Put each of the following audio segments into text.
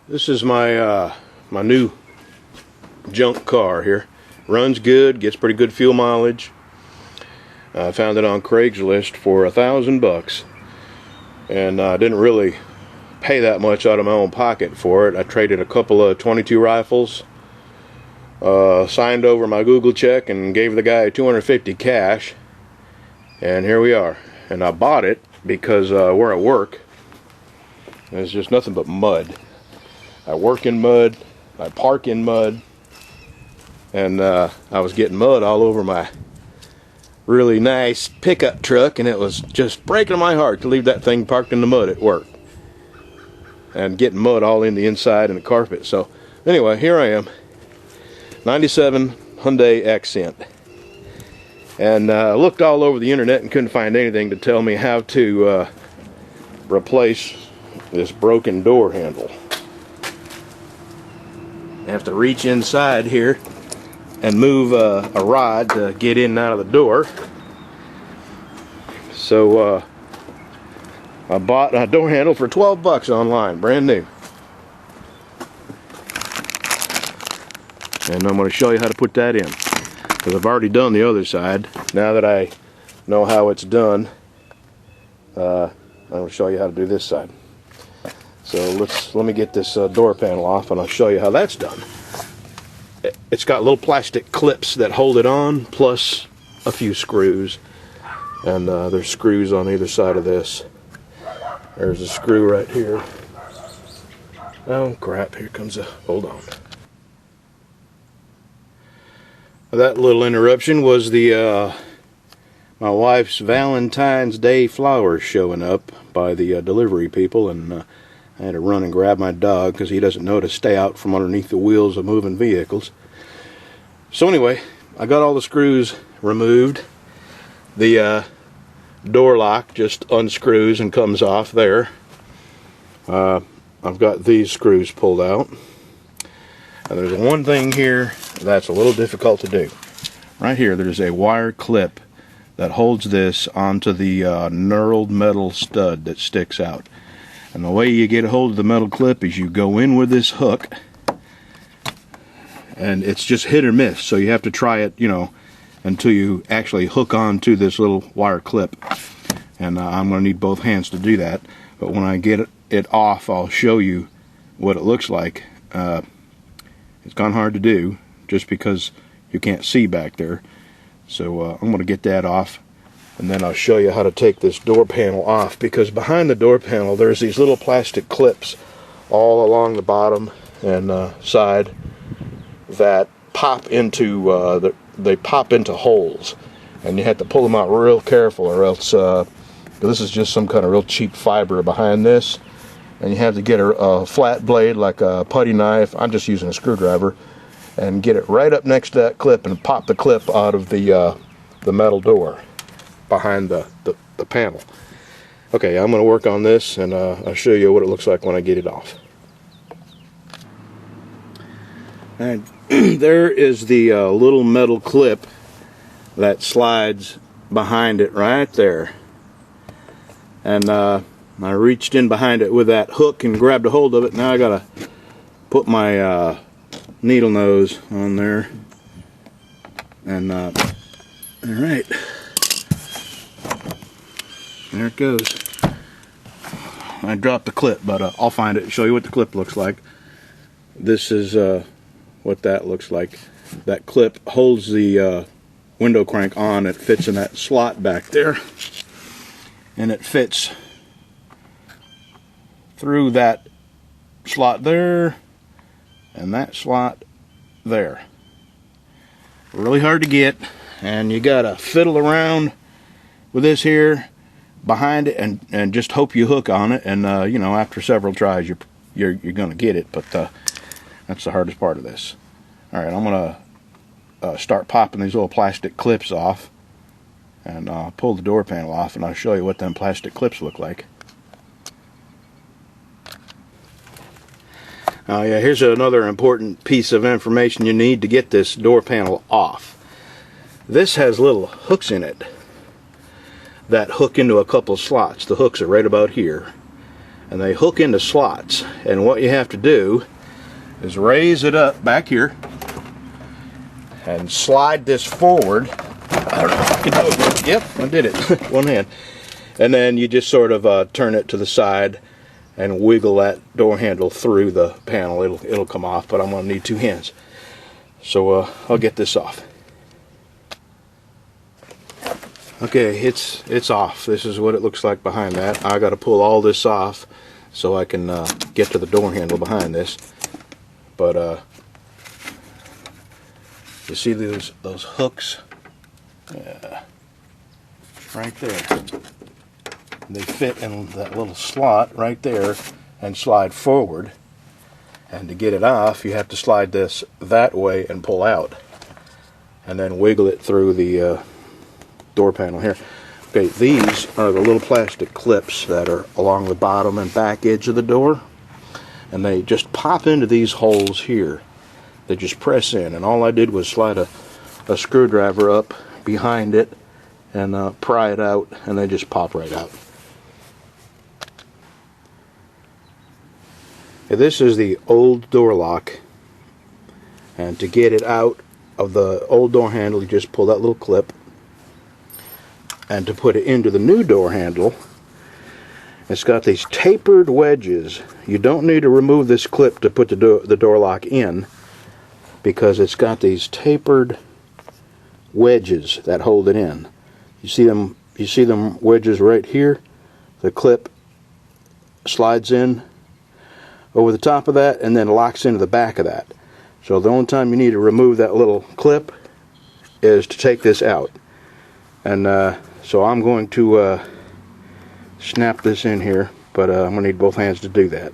This is my my new junk car here. Runs good, gets pretty good fuel mileage. I found it on Craigslist for $1,000, and I didn't really pay that much out of my own pocket for it. I traded a couple of 22 rifles, signed over my Google check, and gave the guy $250 cash. And here we are. And I bought it because we're at work. There's just nothing but mud. I work in mud, I park in mud, and I was getting mud all over my really nice pickup truck, and it was just breaking my heart to leave that thing parked in the mud at work and getting mud all in the inside and the carpet. So anyway, here I am, 97 Hyundai Accent, and looked all over the internet and couldn't find anything to tell me how to replace this broken door handle. I have to reach inside here and move a rod to get in and out of the door. So I bought a door handle for 12 bucks online, brand new. And I'm going to show you how to put that in, because I've already done the other side. Now that I know how it's done, I'm going to show you how to do this side. So let me get this door panel off, and I'll show you how that's done. It's got little plastic clips that hold it on, plus a few screws. And there's screws on either side of this. There's a screw right here. Oh crap, here comes a, hold on. That little interruption was the my wife's Valentine's Day flowers showing up by the delivery people, and I had to run and grab my dog because he doesn't know to stay out from underneath the wheels of moving vehicles. So anyway, I got all the screws removed. The door lock just unscrews and comes off there. I've got these screws pulled out. And there's one thing here that's a little difficult to do. Right here, there's a wire clip that holds this onto the knurled metal stud that sticks out. And the way you get a hold of the metal clip is you go in with this hook, and it's just hit or miss, so you have to try it, you know, until you actually hook on to this little wire clip. And I'm going to need both hands to do that, but when I get it off, I'll show you what it looks like. It's kind of hard to do just because you can't see back there. So I'm going to get that off, and then I'll show you how to take this door panel off, because behind the door panel there's these little plastic clips all along the bottom and side that pop into they pop into holes, and you have to pull them out real careful, or else this is just some kind of real cheap fiber behind this, and you have to get a flat blade like a putty knife. I'm just using a screwdriver, and get it right up next to that clip and pop the clip out of the metal door behind the panel. Okay, I'm going to work on this, and I'll show you what it looks like when I get it off. And there is the little metal clip that slides behind it right there. And I reached in behind it with that hook and grabbed a hold of it. Now I gotta put my needle nose on there. And alright, there it goes. I dropped the clip, but I'll find it and show you what the clip looks like. This is what that looks like. That clip holds the window crank on. It fits in that slot back there, and it fits through that slot there and that slot there. Really hard to get, and you gotta fiddle around with this here behind it and just hope you hook on it, and you know, after several tries you're gonna get it, but that's the hardest part of this. Alright, I'm gonna start popping these little plastic clips off, and pull the door panel off, and I'll show you what them plastic clips look like. Yeah, here's another important piece of information you need to get this door panel off. This has little hooks in it that hook into a couple slots. The hooks are right about here, and they hook into slots. And what you have to do is raise it up back here and slide this forward. I don't know if I can do it. Yep, I did it. One hand. And then you just sort of turn it to the side and wiggle that door handle through the panel. It'll come off, but I'm going to need two hands. So I'll get this off. Okay, it's off. This is what it looks like behind that. I got to pull all this off so I can get to the door handle behind this. But you see those hooks? Right there. They fit in that little slot right there and slide forward. And to get it off, you have to slide this that way and pull out. And then wiggle it through the door panel here. Okay, these are the little plastic clips that are along the bottom and back edge of the door. And they just pop into these holes here. They just press in. And all I did was slide a screwdriver up behind it and pry it out, and they just pop right out. Okay, this is the old door lock. And to get it out of the old door handle, you just pull that little clip. And to put it into the new door handle, it's got these tapered wedges. You don't need to remove this clip to put the door lock in, because it's got these tapered wedges that hold it in. You see them wedges right here? The clip slides in over the top of that and then locks into the back of that. So the only time you need to remove that little clip is to take this out. And so I'm going to snap this in here, but I'm going to need both hands to do that.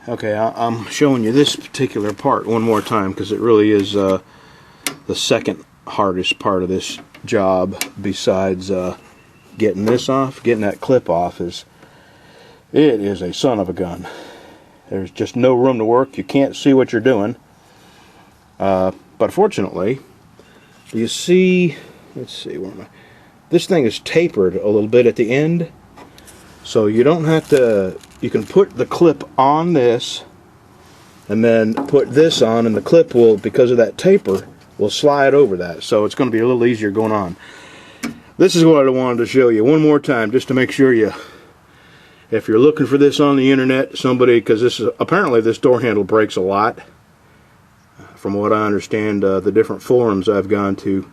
Okay, I'm showing you this particular part one more time because it really is the second hardest part of this job, besides getting this off. Getting that clip off it is a son of a gun. There's just no room to work. You can't see what you're doing. But fortunately, you see, let's see, where am I? This thing is tapered a little bit at the end, so you don't have to. You can put the clip on this, and then put this on, and the clip will, because of that taper, will slide over that. So it's going to be a little easier going on. This is what I wanted to show you one more time, just to make sure if you're looking for this on the internet, because apparently this door handle breaks a lot. From what I understand, the different forums I've gone to,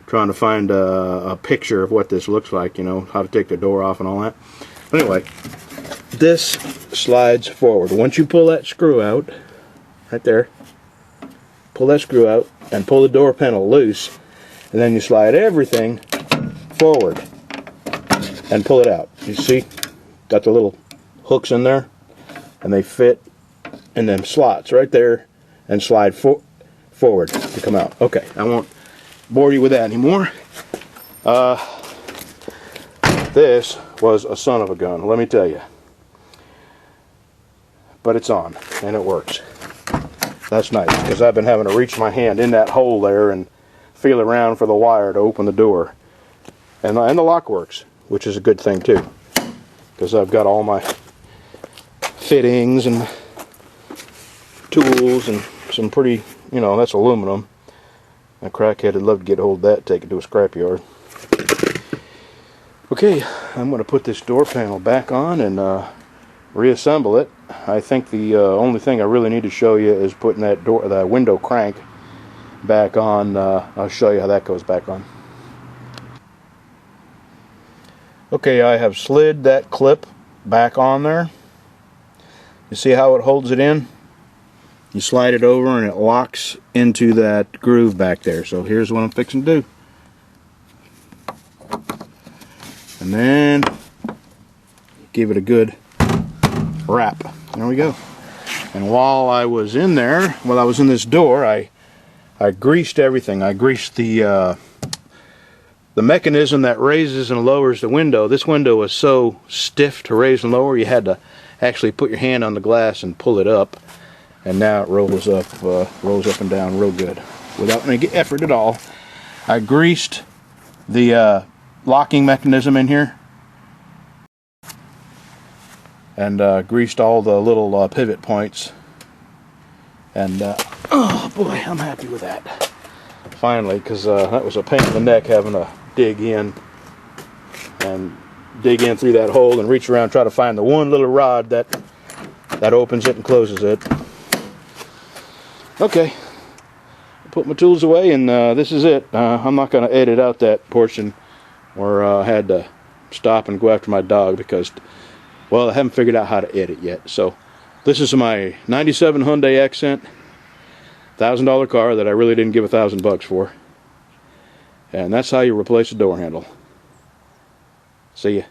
trying to find a picture of what this looks like, how to take the door off and all that. But anyway, this slides forward. Once you pull that screw out, right there, pull that screw out and pull the door panel loose, and then you slide everything forward and pull it out. You see, got the little hooks in there, and they fit in them slots right there and slide forward to come out. Okay, I won't bore you with that anymore. This was a son of a gun, let me tell you. But it's on, and it works. That's nice, because I've been having to reach my hand in that hole there and feel around for the wire to open the door. And the lock works, which is a good thing too, because I've got all my fittings and tools and some pretty, that's aluminum. A crackhead would love to get a hold of that, take it to a scrapyard. Okay, I'm going to put this door panel back on and reassemble it. I think the only thing I really need to show you is putting that window crank back on. I'll show you how that goes back on. Okay, I have slid that clip back on there. You see how it holds it in? You slide it over and it locks into that groove back there. So here's what I'm fixing to do. And then give it a good wrap. There we go. And while I was in this door, I greased everything. I greased the mechanism that raises and lowers the window. This window was so stiff to raise and lower, you had to actually put your hand on the glass and pull it up. And now it rolls up and down real good without any effort at all. I greased the locking mechanism in here. and greased all the little pivot points. And oh boy, I'm happy with that. Finally, because that was a pain in the neck having to dig in through that hole and reach around, try to find the one little rod that opens it and closes it. Okay, put my tools away, and this is it. I'm not going to edit out that portion where I had to stop and go after my dog because, well, I haven't figured out how to edit yet. So this is my 97 Hyundai Accent, $1,000 car that I really didn't give $1,000 for. And that's how you replace a door handle. See ya.